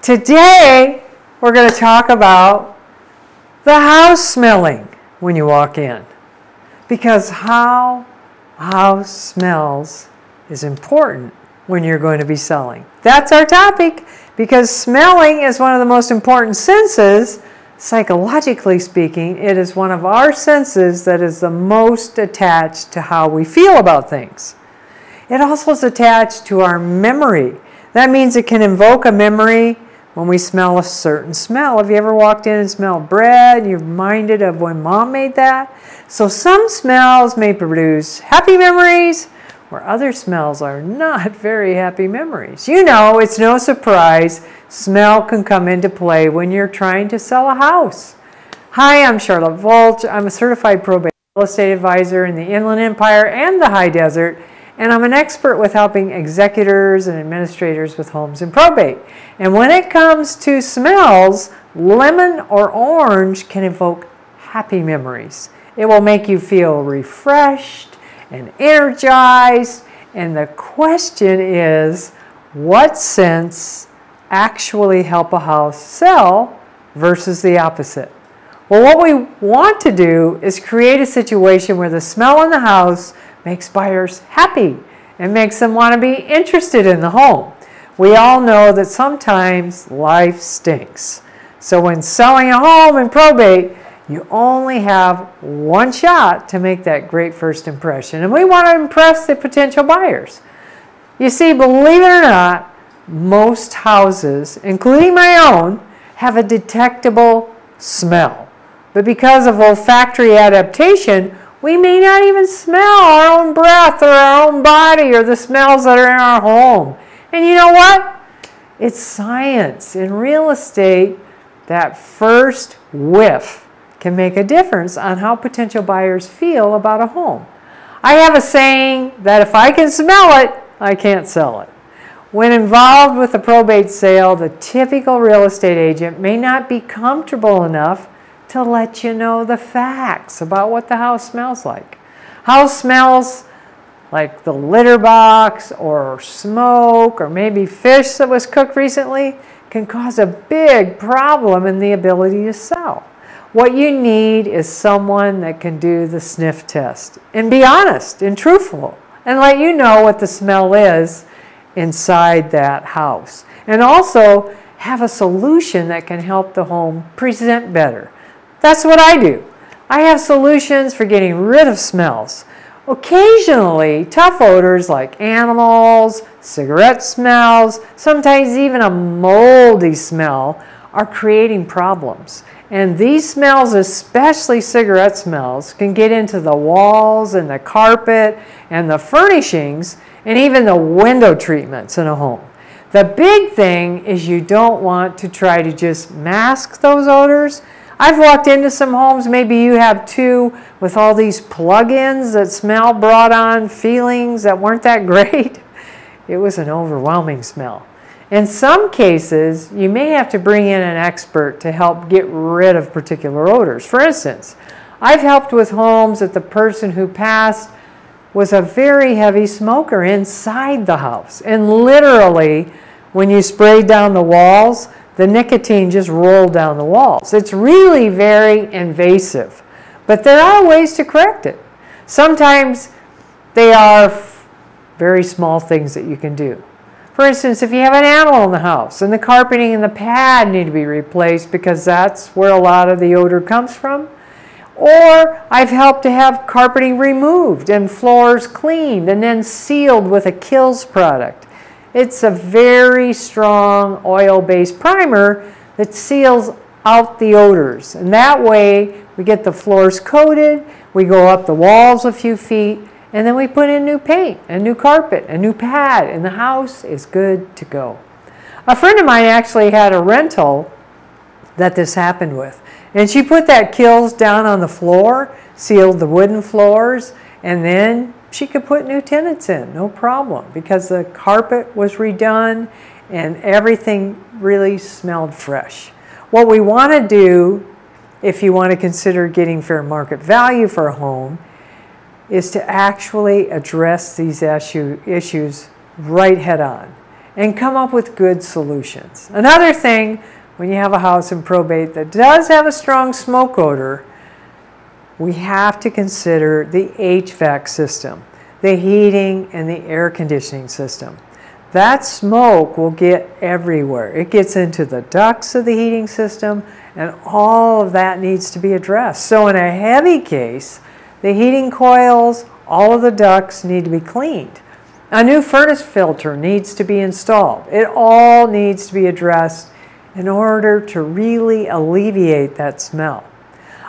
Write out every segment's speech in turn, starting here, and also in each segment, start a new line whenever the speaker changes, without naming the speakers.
Today, we're going to talk about the house smelling when you walk in. Because how a house smells is important when you're going to be selling. That's our topic, because smelling is one of the most important senses. Psychologically speaking, it is one of our senses that is the most attached to how we feel about things. It also is attached to our memory. That means it can invoke a memory when we smell a certain smell. Have you ever walked in and smelled bread and you're reminded of when mom made that? So some smells may produce happy memories, where other smells are not very happy memories. You know, it's no surprise smell can come into play when you're trying to sell a house. Hi, I'm Charlotte Volsch. I'm a certified probate real estate advisor in the Inland Empire and the High Desert, and I'm an expert with helping executors and administrators with homes in probate. And when it comes to smells, lemon or orange can evoke happy memories. It will make you feel refreshed and energized. And the question is, what scents actually help a house sell versus the opposite? Well, what we want to do is create a situation where the smell in the house makes buyers happy and makes them want to be interested in the home. We all know that sometimes life stinks. So when selling a home in probate, you only have one shot to make that great first impression. And we want to impress the potential buyers. You see, believe it or not, most houses, including my own, have a detectable smell. But because of olfactory adaptation, we may not even smell our own breath or our own body or the smells that are in our home. And you know what? It's science. In real estate, that first whiff can make a difference on how potential buyers feel about a home. I have a saying that if I can smell it, I can't sell it. When involved with a probate sale, the typical real estate agent may not be comfortable enough to let you know the facts about what the house smells like. House smells like the litter box or smoke or maybe fish that was cooked recently can cause a big problem in the ability to sell. What you need is someone that can do the sniff test and be honest and truthful and let you know what the smell is inside that house. And also have a solution that can help the home present better. That's what I do. I have solutions for getting rid of smells. Occasionally, tough odors like animals, cigarette smells, sometimes even a moldy smell are creating problems. And these smells, especially cigarette smells, can get into the walls and the carpet and the furnishings and even the window treatments in a home. The big thing is you don't want to try to just mask those odors. I've walked into some homes, maybe you have too, with all these plug-ins that smell brought on feelings that weren't that great. It was an overwhelming smell. In some cases, you may have to bring in an expert to help get rid of particular odors. For instance, I've helped with homes that the person who passed was a very heavy smoker inside the house. And literally, when you sprayed down the walls, the nicotine just rolled down the walls. It's really very invasive. But there are ways to correct it. Sometimes they are very small things that you can do. For instance, if you have an animal in the house and the carpeting and the pad need to be replaced because that's where a lot of the odor comes from. Or I've helped to have carpeting removed and floors cleaned and then sealed with a Kills product. It's a very strong oil-based primer that seals out the odors. And that way we get the floors coated, we go up the walls a few feet, and then we put in new paint, a new carpet, a new pad, and the house is good to go. A friend of mine actually had a rental that this happened with. And she put that Kills down on the floor, sealed the wooden floors, and then she could put new tenants in, no problem, because the carpet was redone and everything really smelled fresh. What we want to do, if you want to consider getting fair market value for a home, is to actually address these issues right head on. and come up with good solutions. Another thing, when you have a house in probate that does have a strong smoke odor, we have to consider the HVAC system, the heating and the air conditioning system. That smoke will get everywhere. It gets into the ducts of the heating system, and all of that needs to be addressed. So in a heavy case, the heating coils, all of the ducts need to be cleaned. A new furnace filter needs to be installed. It all needs to be addressed in order to really alleviate that smell.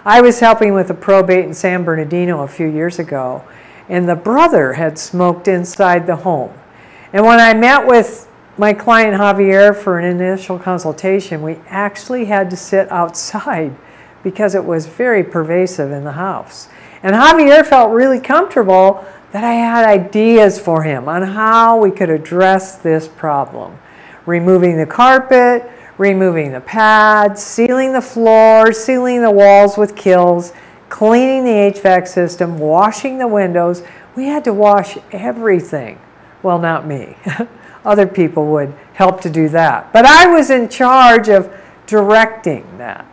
I was helping with a probate in San Bernardino a few years ago, and the brother had smoked inside the home. And when I met with my client Javier for an initial consultation, we actually had to sit outside because it was very pervasive in the house. And Javier felt really comfortable that I had ideas for him on how we could address this problem. Removing the carpet, removing the pads, sealing the floors, sealing the walls with kills, cleaning the HVAC system, washing the windows. We had to wash everything. Well, not me. Other people would help to do that. But I was in charge of directing that.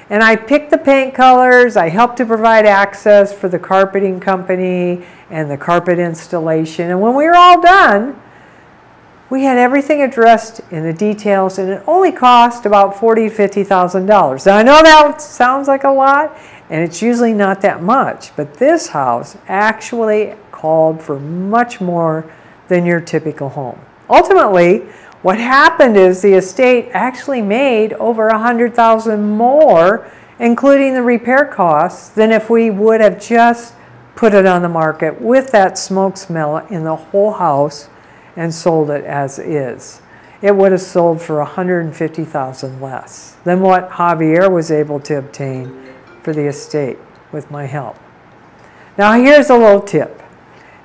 And I picked the paint colors. I helped to provide access for the carpeting company and the carpet installation. And when we were all done, we had everything addressed in the details, and it only cost about $40,000 to $50,000. Now, I know that sounds like a lot, and it's usually not that much, but this house actually called for much more than your typical home. Ultimately, what happened is the estate actually made over $100,000 more, including the repair costs, than if we would have just put it on the market with that smoke smell in the whole house and sold it as is. It would have sold for $150,000 less than what Javier was able to obtain for the estate with my help. Now here's a little tip.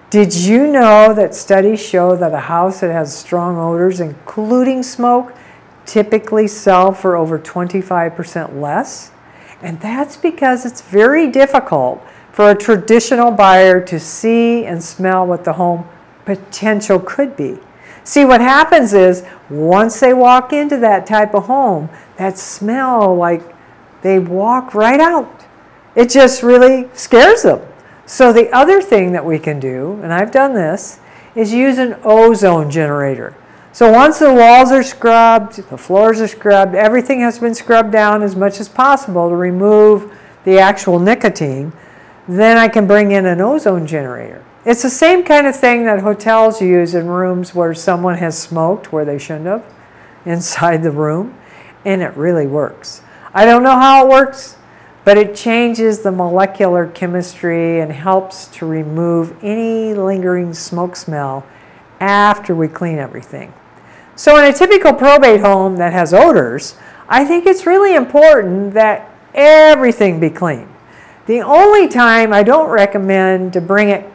Did you know that studies show that a house that has strong odors, including smoke, typically sell for over 25% less? And that's because it's very difficult for a traditional buyer to see and smell what the home potential could be. See, what happens is once they walk into that type of home, that smell, like they walk right out. It just really scares them. So the other thing that we can do, and I've done this, is use an ozone generator. So once the walls are scrubbed, the floors are scrubbed, everything has been scrubbed down as much as possible to remove the actual nicotine, then I can bring in an ozone generator. It's the same kind of thing that hotels use in rooms where someone has smoked where they shouldn't have, inside the room, and it really works. I don't know how it works, but it changes the molecular chemistry and helps to remove any lingering smoke smell after we clean everything. So in a typical probate home that has odors, I think it's really important that everything be cleaned. The only time I don't recommend to bring it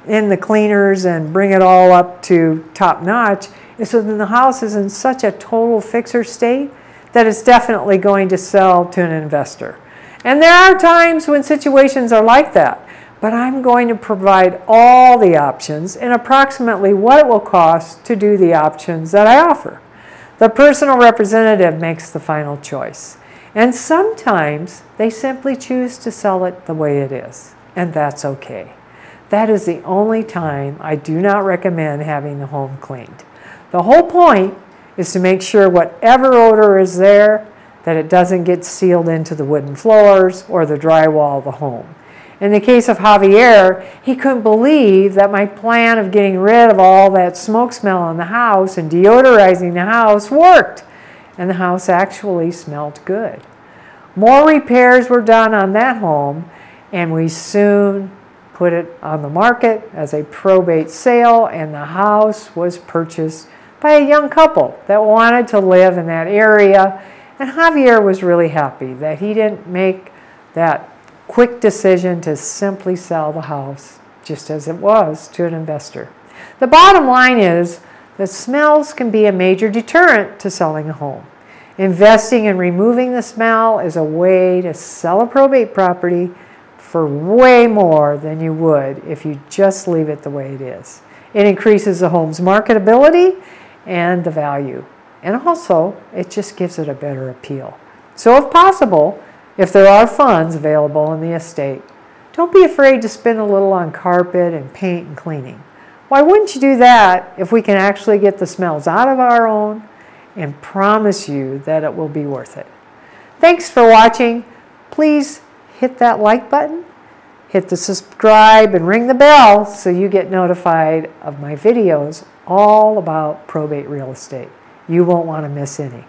in the cleaners and bring it all up to top notch is when the house is in such a total fixer state that it's definitely going to sell to an investor. And there are times when situations are like that, but I'm going to provide all the options and approximately what it will cost to do the options that I offer. The personal representative makes the final choice. And sometimes they simply choose to sell it the way it is, and that's okay. That is the only time I do not recommend having the home cleaned. The whole point is to make sure whatever odor is there, that it doesn't get sealed into the wooden floors or the drywall of the home. In the case of Javier, he couldn't believe that my plan of getting rid of all that smoke smell in the house and deodorizing the house worked, and the house actually smelled good. More repairs were done on that home, and we soon put it on the market as a probate sale, and the house was purchased by a young couple that wanted to live in that area. And Javier was really happy that he didn't make that quick decision to simply sell the house just as it was to an investor. The bottom line is that smells can be a major deterrent to selling a home. Investing in removing the smell is a way to sell a probate property for way more than you would if you just leave it the way it is. It increases the home's marketability, and the value. And also, it just gives it a better appeal. So if possible, if there are funds available in the estate, don't be afraid to spend a little on carpet and paint and cleaning. Why wouldn't you do that if we can actually get the smells out of our own and promise you that it will be worth it? Thanks for watching. Please hit that like button, hit the subscribe, and ring the bell so you get notified of my videos all about probate real estate. You won't want to miss any.